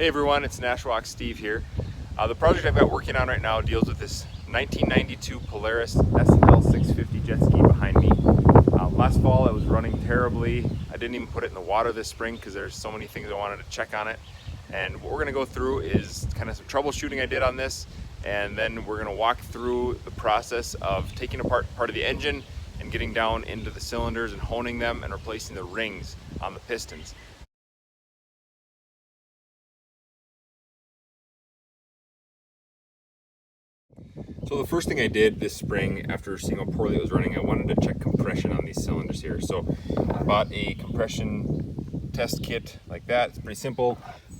Hey everyone, it's Nashwauk Steve here. The project I've got working on right now deals with this 1992 Polaris SL 650 jet ski behind me. Last fall it was running terribly. I didn't even put it in the water this spring because there's so many things I wanted to check on it. And what we're going to go through is kind of some troubleshooting I did on this, and then we're going to walk through the process of taking apart part of the engine and getting down into the cylinders and honing them and replacing the rings on the pistons. So the first thing I did this spring after seeing how poorly it was running, I wanted to check compression on these cylinders here. So I bought a compression test kit like that. It's pretty simple.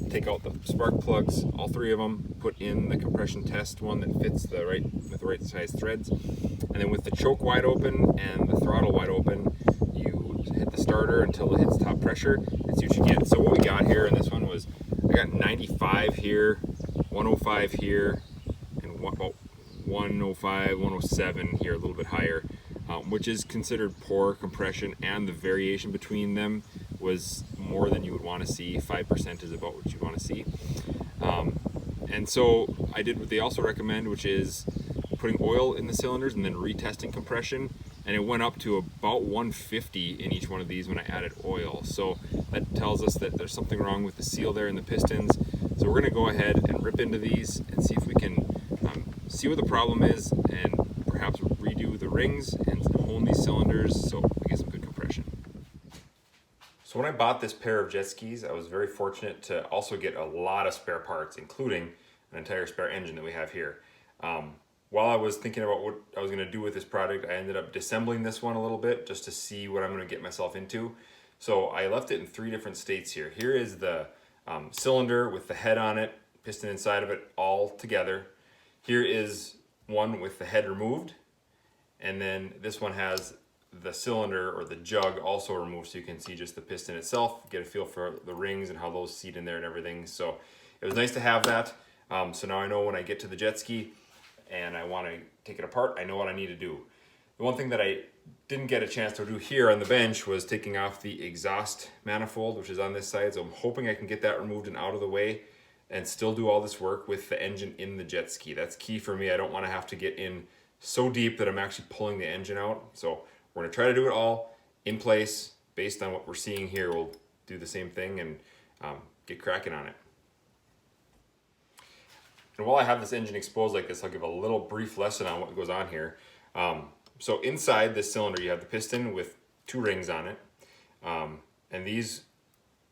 Take out the spark plugs, all three of them, put in the compression test one that fits with the right size threads. And then with the choke wide open and the throttle wide open, you hit the starter until it hits top pressure and see what you get. So what we got here in this one was, I got 95 here, 105 here, and about 105, 107 here, a little bit higher, which is considered poor compression, and the variation between them was more than you would want to see. 5% is about what you want to see. And so I did what they also recommend, which is putting oil in the cylinders and then retesting compression, and it went up to about 150 in each one of these when I added oil. So that tells us that there's something wrong with the seal there in the pistons. So we're going to go ahead and rip into these and see if we can see what the problem is, and perhaps redo the rings and hone these cylinders so we get some good compression. So when I bought this pair of jet skis, I was very fortunate to also get a lot of spare parts, including an entire spare engine that we have here. While I was thinking about what I was going to do with this product, I ended up disassembling this one a little bit just to see what I'm going to get myself into. So I left it in 3 different states here. Here is the cylinder with the head on it, piston inside of it, all together. Here is one with the head removed, and then this one has the cylinder or the jug also removed, so you can see just the piston itself, get a feel for the rings and how those seat in there and everything. So it was nice to have that. So now I know when I get to the jet ski and I want to take it apart, I know what I need to do. The one thing that I didn't get a chance to do here on the bench was taking off the exhaust manifold, which is on this side. So I'm hoping I can get that removed and out of the way and still do all this work with the engine in the jet ski. That's key for me. I don't want to have to get in so deep that I'm actually pulling the engine out. So we're going to try to do it all in place based on what we're seeing here. We'll do the same thing and get cracking on it. And while I have this engine exposed like this, I'll give a little brief lesson on what goes on here. So inside this cylinder, you have the piston with 2 rings on it. And these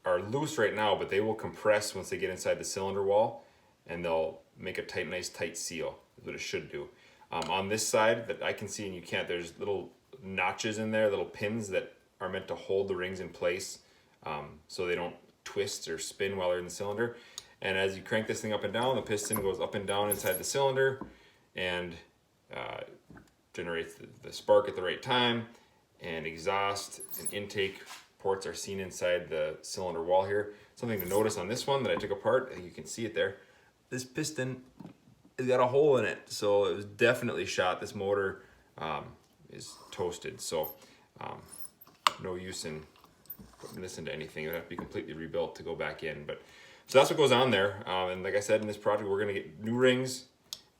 are loose right now, but they will compress once they get inside the cylinder wall, and they'll make a nice tight seal. Is what it should do. On this side that I can see and you can't, there's little notches in there, little pins that are meant to hold the rings in place so they don't twist or spin while they're in the cylinder. And as you crank this thing up and down, the piston goes up and down inside the cylinder and generates the spark at the right time, and exhaust and intake ports are seen inside the cylinder wall here. Something to notice on this one that I took apart, I think you can see it there. This piston has got a hole in it, so it was definitely shot. This motor is toasted, so no use in putting this into anything. It would have to be completely rebuilt to go back in. But so that's what goes on there. And like I said, in this project, we're going to get new rings,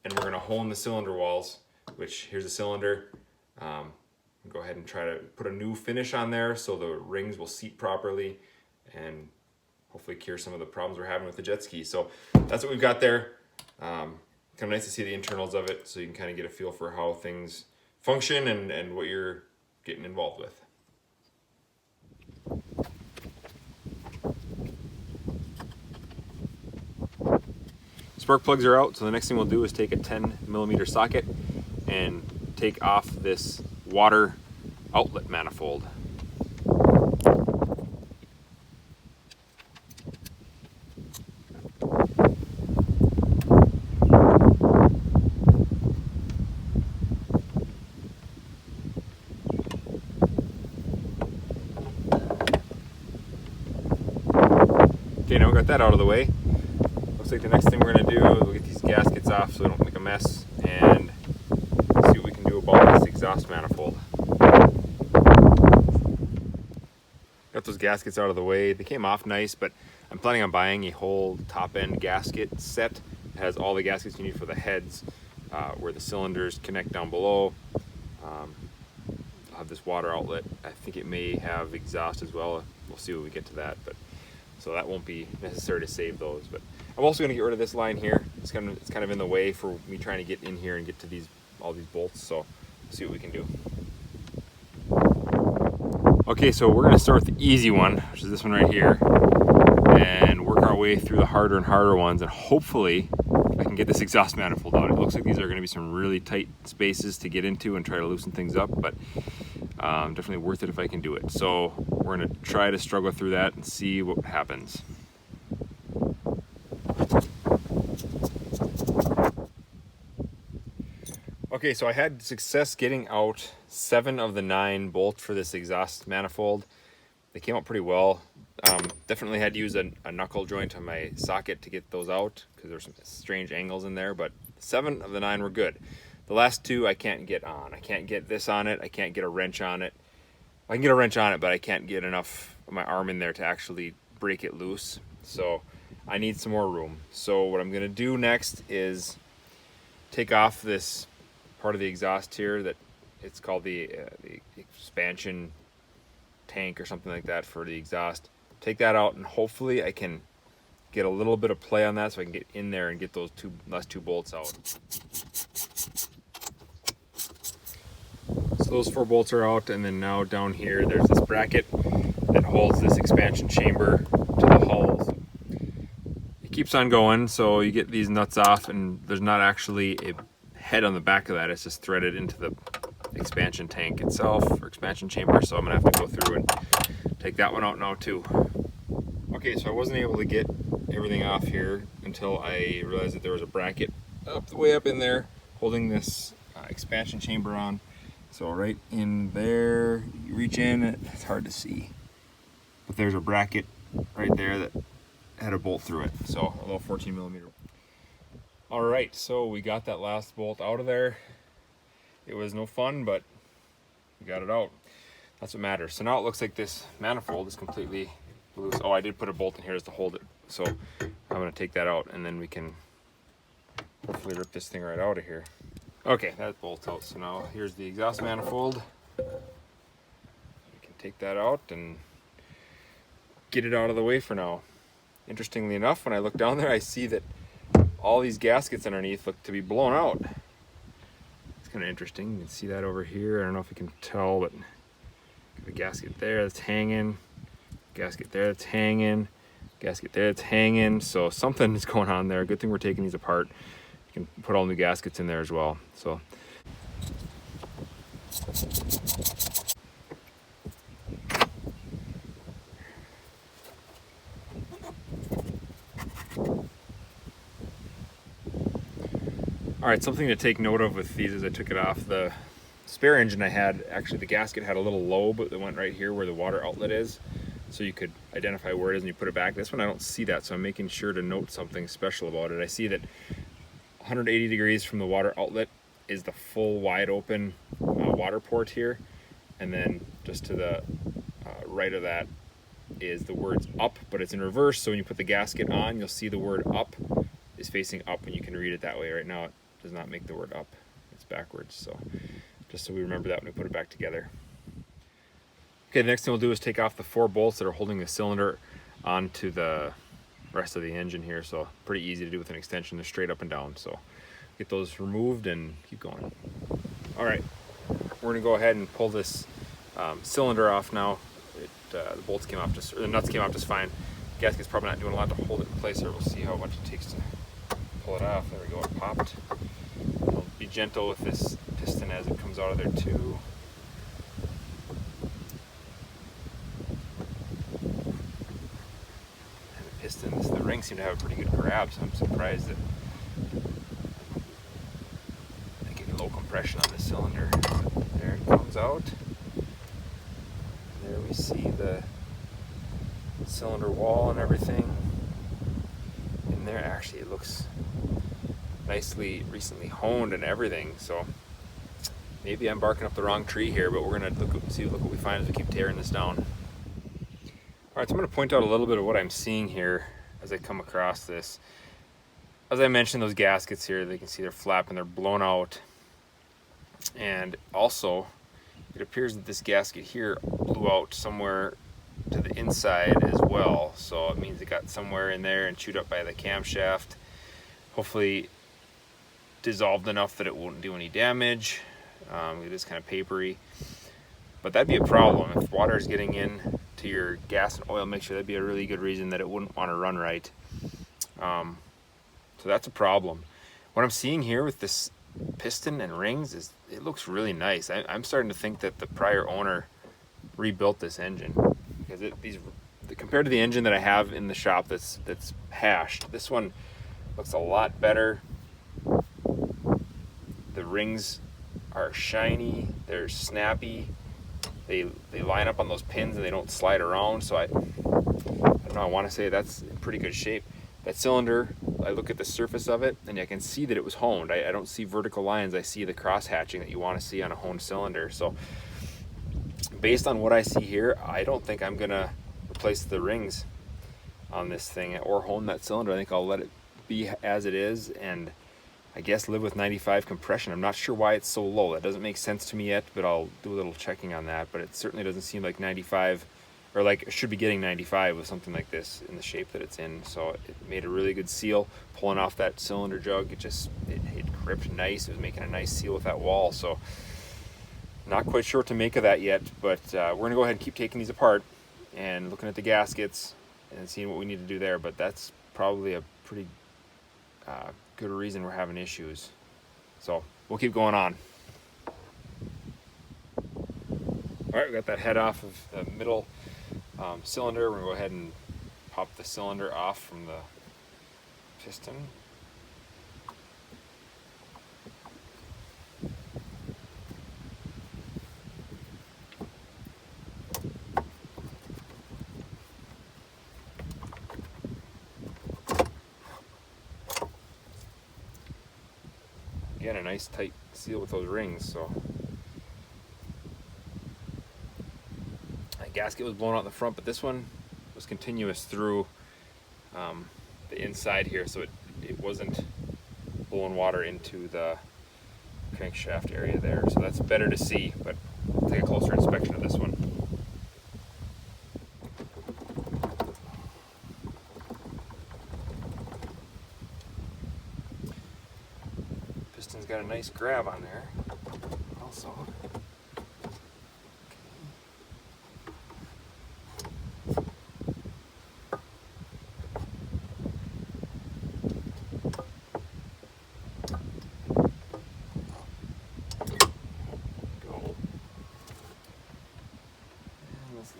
and we're going to hone the cylinder walls. Which here's a cylinder. Go ahead and try to put a new finish on there so the rings will seat properly and hopefully cure some of the problems we're having with the jet ski. So that's what we've got there. Kind of nice to see the internals of it so you can kind of get a feel for how things function and what you're getting involved with. Spark plugs are out, so the next thing we'll do is take a 10mm socket and take off this water outlet manifold. Okay, now we got that out of the way. Looks like the next thing we're going to do is we'll get these gaskets off so we don't make a mess and see what we can do about this exhaust manifold. Got those gaskets out of the way. They came off nice, but I'm planning on buying a whole top end gasket set. It has all the gaskets you need for the heads, where the cylinders connect down below. I'll have this water outlet. I think it may have exhaust as well. We'll see when we get to that, but so that won't be necessary to save those. But I'm also going to get rid of this line here. It's kind of in the way for me trying to get in here and get to all these bolts. So we'll see what we can do. Okay, so we're going to start with the easy one, which is this one right here, and work our way through the harder and harder ones, and hopefully I can get this exhaust manifold out. It looks like these are going to be some really tight spaces to get into and try to loosen things up, but definitely worth it if I can do it. So we're going to try to struggle through that and see what happens. Okay, so I had success getting out 7 of the 9 bolts for this exhaust manifold. They came out pretty well. Definitely had to use a knuckle joint on my socket to get those out because there's some strange angles in there, but 7 of the 9 were good. The last 2 I can't get on. I can't get this on it. I can't get a wrench on it. I can get a wrench on it, but I can't get enough of my arm in there to actually break it loose. So I need some more room. So what I'm gonna do next is take off this part of the exhaust here that it's called the expansion tank or something like that for the exhaust. Take that out and hopefully I can get a little bit of play on that so I can get in there and get those last 2 bolts out. So those 4 bolts are out, and then now down here there's this bracket that holds this expansion chamber to the hull. It keeps on going, so you get these nuts off and there's not actually a head on the back of that. It's just threaded into the expansion tank itself, or expansion chamber, so I'm gonna have to go through and take that one out now too. Okay, so I wasn't able to get everything off here until I realized that there was a bracket way up in there holding this expansion chamber on. So right in there, you reach in, it's hard to see, but there's a bracket right there that had a bolt through it, so a little 14 millimeter. All right, so we got that last bolt out of there. It was no fun, but we got it out. That's what matters. So now it looks like this manifold is completely loose. Oh, I did put a bolt in here just to hold it. So I'm gonna take that out and then we can hopefully rip this thing right out of here. Okay, that bolt's out. So now here's the exhaust manifold. We can take that out and get it out of the way for now. Interestingly enough, when I look down there, I see that all these gaskets underneath look to be blown out. It's kind of interesting. You can see that over here. I don't know if you can tell, but the gasket there that's hanging, gasket there that's hanging, gasket there that's hanging. So something is going on there. Good thing we're taking these apart. You can put all new gaskets in there as well. So all right, something to take note of with these as I took it off. The spare engine I had, actually the gasket had a little lobe that went right here where the water outlet is. So you could identify where it is and you put it back. This one I don't see that, so I'm making sure to note something special about it. I see that 180 degrees from the water outlet is the full wide open water port here. And then just to the right of that is the words up, but it's in reverse. So when you put the gasket on, you'll see the word up is facing up and you can read it that way. Right now it does not make the word up, it's backwards. So just so we remember that when we put it back together. Okay, the next thing we'll do is take off the 4 bolts that are holding the cylinder onto the rest of the engine here. So pretty easy to do with an extension. They're straight up and down. So get those removed and keep going. All right, we're gonna go ahead and pull this cylinder off now. The bolts came off just, or the nuts came off just fine. The gasket's probably not doing a lot to hold it in place here. We'll see how much it takes to pull it off. There we go, it popped. I'll be gentle with this piston as it comes out of there too. And the pistons, the rings seem to have a pretty good grab, so I'm surprised that I get low compression on the cylinder. There it comes out. There we see the cylinder wall and everything. And there actually it looks nicely recently honed and everything. So maybe I'm barking up the wrong tree here, but we're gonna look what we find as we keep tearing this down. All right, so I'm going to point out a little bit of what I'm seeing here as I come across this. As I mentioned, those gaskets here, they can see they're flapping, they're blown out. And also, it appears that this gasket here blew out somewhere to the inside as well. So it means it got somewhere in there and chewed up by the camshaft. Hopefully dissolved enough that it won't do any damage. It is kind of papery. But that'd be a problem. If water is getting in to your gas and oil mixture, that'd be a really good reason that it wouldn't want to run right. So that's a problem. What I'm seeing here with this piston and rings is it looks really nice. I'm starting to think that the prior owner rebuilt this engine, because compared to the engine that I have in the shop that's hashed, this one looks a lot better. The rings are shiny, they're snappy, they line up on those pins and they don't slide around. So I don't know, I want to say that's in pretty good shape. That cylinder, I look at the surface of it and I can see that it was honed. I don't see vertical lines, I see the cross hatching that you want to see on a honed cylinder. So based on what I see here, I don't think I'm gonna replace the rings on this thing or hone that cylinder. I think I'll let it be as it is and I guess live with 95 compression. I'm not sure why it's so low. That doesn't make sense to me yet, but I'll do a little checking on that. But it certainly doesn't seem like 95, or like it should be getting 95 with something like this in the shape that it's in. So it made a really good seal. Pulling off that cylinder jug, it gripped nice. It was making a nice seal with that wall. So not quite sure what to make of that yet, but we're gonna go ahead and keep taking these apart and looking at the gaskets and seeing what we need to do there. But that's probably a pretty good reason we're having issues. So we'll keep going on. All right, we got that head off of the middle cylinder. We're gonna go ahead and pop the cylinder off from the piston. Again, a nice tight seal with those rings. So that gasket was blown out in the front, but this one was continuous through the inside here, so it wasn't blowing water into the crankshaft area there. So that's better to see, but I'll take a closer inspection of this one. Piston's got a nice grab on there also.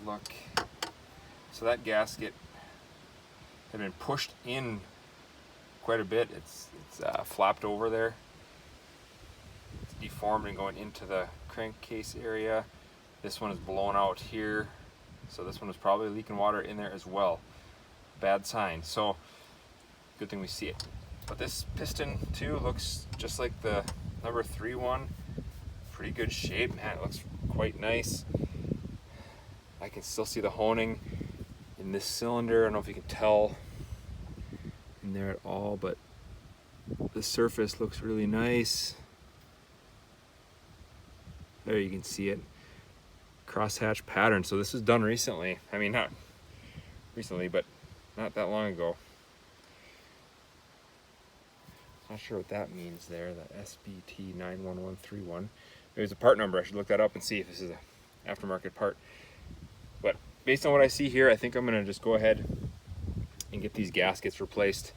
Look, so that gasket had been pushed in quite a bit. It's flapped over there. It's deformed and going into the crankcase area. This one is blown out here, so this one was probably leaking water in there as well. Bad sign. So good thing we see it. But this piston too looks just like the number 3 one. Pretty good shape, man. It looks quite nice. I can still see the honing in this cylinder. I don't know if you can tell in there at all, but the surface looks really nice. There you can see it. Crosshatch pattern. So this was done recently. I mean, not recently, but not that long ago. Not sure what that means there, the SBT91131. There's a part number. I should look that up and see if this is an aftermarket part. But based on what I see here, I think I'm gonna just go ahead and get these gaskets replaced.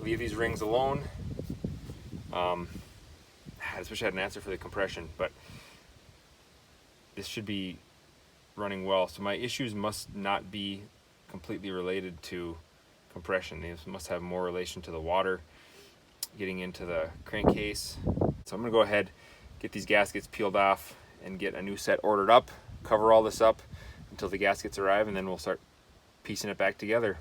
Leave these rings alone. I just wish I had an answer for the compression, but this should be running well. So my issues must not be completely related to compression. These must have more relation to the water getting into the crankcase. So I'm gonna go ahead, get these gaskets peeled off and get a new set ordered up, cover all this up until the gaskets arrive, and then we'll start piecing it back together.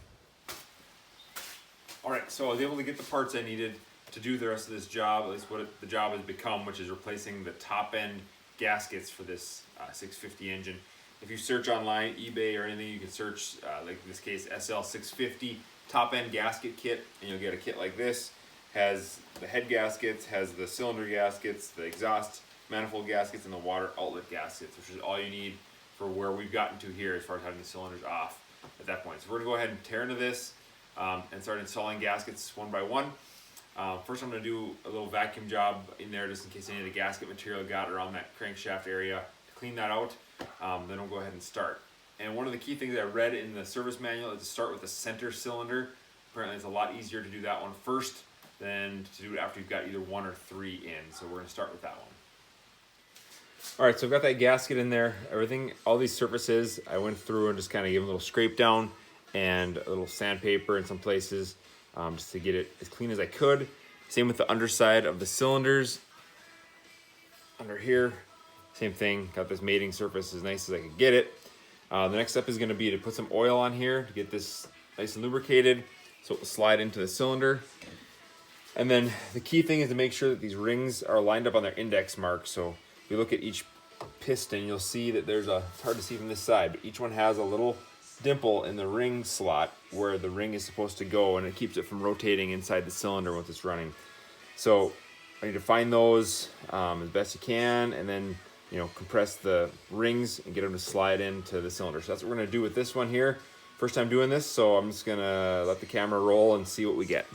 All right, so I was able to get the parts I needed to do the rest of this job, at least what the job has become, which is replacing the top end gaskets for this 650 engine. if you search online, eBay or anything, you can search, like in this case, SL 650 top end gasket kit, and you'll get a kit like this. Has the head gaskets, has the cylinder gaskets, the exhaust manifold gaskets, and the water outlet gaskets, which is all you need for where we've gotten to here as far as having the cylinders off at that point. So we're gonna go ahead and tear into this and start installing gaskets one by one. First I'm gonna do a little vacuum job in there just in case any of the gasket material got around that crankshaft area to clean that out. Then we'll go ahead and start. And one of the key things that I read in the service manual is to start with the center cylinder. Apparently it's a lot easier to do that one first than to do it after you've got either 1 or 3 in. So we're gonna start with that one. All right, so I've got that gasket in there. Everything, all these surfaces, I went through and just kind of gave them a little scrape down and a little sandpaper in some places just to get it as clean as I could. Same with the underside of the cylinders. Under here, same thing, got this mating surface as nice as I could get it. The next step is gonna be to put some oil on here to get this nice and lubricated so it will slide into the cylinder. And then the key thing is to make sure that these rings are lined up on their index mark. So if you look at each piston, you'll see that there's a, it's hard to see from this side, but each one has a little dimple in the ring slot where the ring is supposed to go, and it keeps it from rotating inside the cylinder once it's running. So I need to find those as best you can, and then compress the rings and get them to slide into the cylinder. So that's what we're gonna do with this one here. First time doing this, so I'm just gonna let the camera roll and see what we get.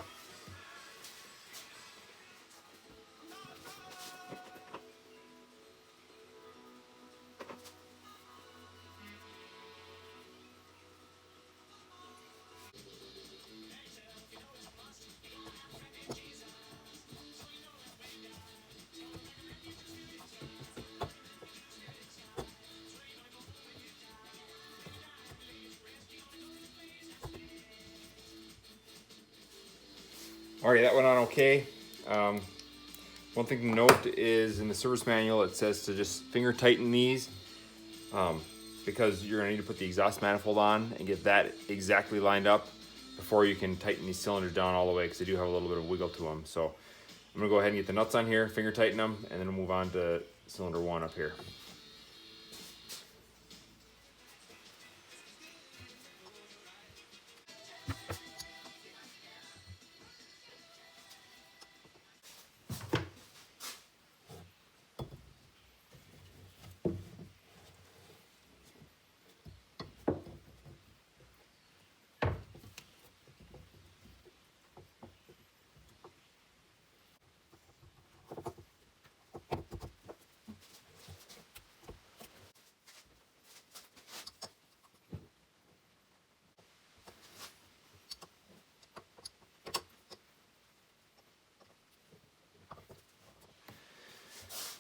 All right, that went on okay. One thing to note is in the service manual, it says to just finger tighten these because you're gonna need to put the exhaust manifold on and get that exactly lined up before you can tighten these cylinders down all the way, because they do have a little bit of wiggle to them. So I'm gonna go ahead and get the nuts on here, finger tighten them, and then we'll move on to cylinder 1 up here.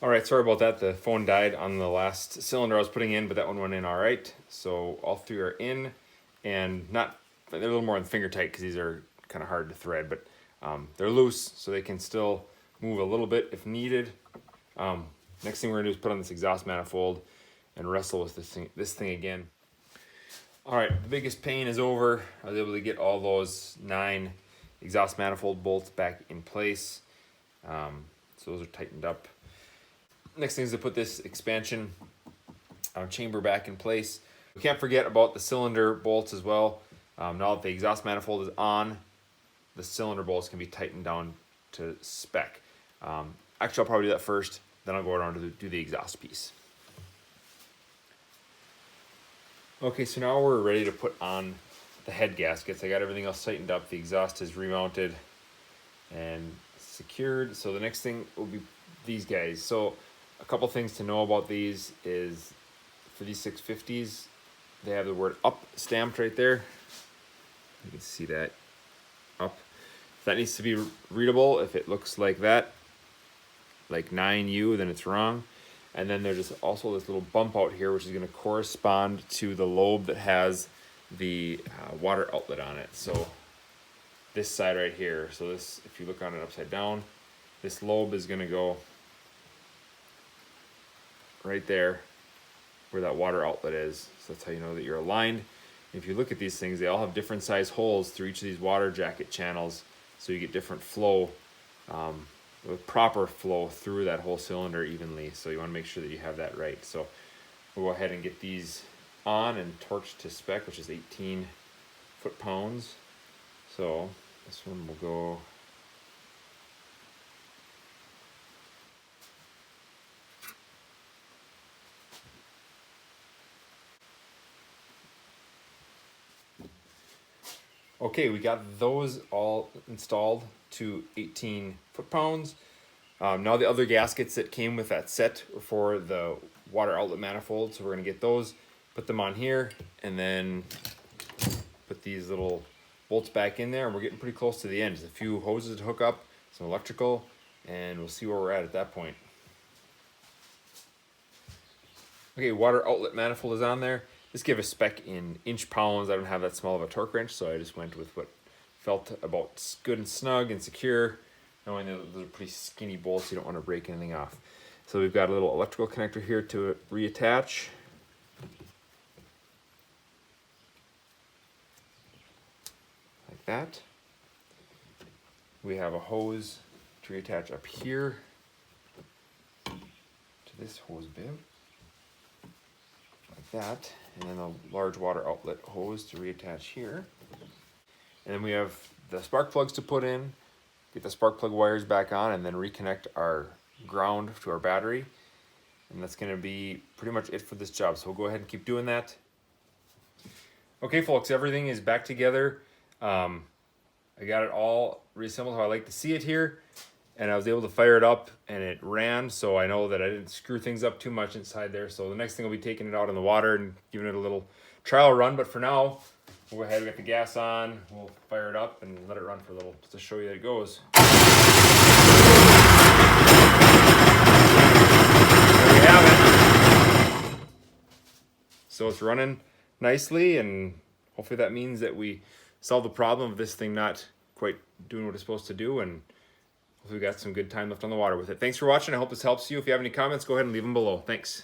All right, sorry about that. The phone died on the last cylinder I was putting in, but that one went in all right. So all 3 are in, and they're a little more than finger tight because these are kind of hard to thread, but they're loose, so they can still move a little bit if needed. Next thing we're gonna do is put on this exhaust manifold and wrestle with this thing again. All right, the biggest pain is over. I was able to get all those 9 exhaust manifold bolts back in place. So those are tightened up. Next thing is to put this expansion chamber back in place. We can't forget about the cylinder bolts as well. Now that the exhaust manifold is on, the cylinder bolts can be tightened down to spec. Actually, I'll probably do that first, then I'll go around to do the exhaust piece. Okay, so now we're ready to put on the head gaskets. I got everything else tightened up. The exhaust is remounted and secured. So the next thing will be these guys. So a couple things to know about these is for these 650s, they have the word up stamped right there. You can see that up. That needs to be readable. If it looks like that, like 9U, then it's wrong. And then there's also this little bump out here, which is going to correspond to the lobe that has the water outlet on it. So this side right here. So this, if you look on it upside down, this lobe is going to go right there where that water outlet is. So that's how you know that you're aligned. If you look at these things, they all have different size holes through each of these water jacket channels, so you get different flow, with proper flow through that whole cylinder evenly. So you want to make sure that you have that right. So we'll go ahead and get these on and torqued to spec, which is 18 foot-pounds. So this one will go okay. We got those all installed to 18 foot-pounds. Now the other gaskets that came with that set were for the water outlet manifold, so we're gonna get those, put them on here, and then put these little bolts back in there, and we're getting pretty close to the end. There's a few hoses to hook up, some electrical, and we'll see where we're at that point. Okay, water outlet manifold is on there. This gave a spec in inch-pounds. I don't have that small of a torque wrench, so I just went with what felt about good and snug and secure, knowing that those are pretty skinny bolts, you don't want to break anything off. So we've got a little electrical connector here to reattach. Like that. We have a hose to reattach up here to this hose bib. Like that. And then a large water outlet hose to reattach here. And then we have the spark plugs to put in, get the spark plug wires back on, and then reconnect our ground to our battery. And that's going to be pretty much it for this job. So we'll go ahead and keep doing that. Okay, folks, everything is back together. I got it all reassembled how I like to see it here. And I was able to fire it up and it ran, so I know that I didn't screw things up too much inside there. So the next thing will be taking it out in the water and giving it a little trial run. But for now, we'll go ahead and get the gas on. We'll fire it up and let it run for a little just to show you that it goes. There we have it. So it's running nicely, and hopefully that means that we solve the problem of this thing not quite doing what it's supposed to do, and hopefully we got some good time left on the water with it. Thanks for watching. I hope this helps you. If you have any comments, go ahead and leave them below. Thanks.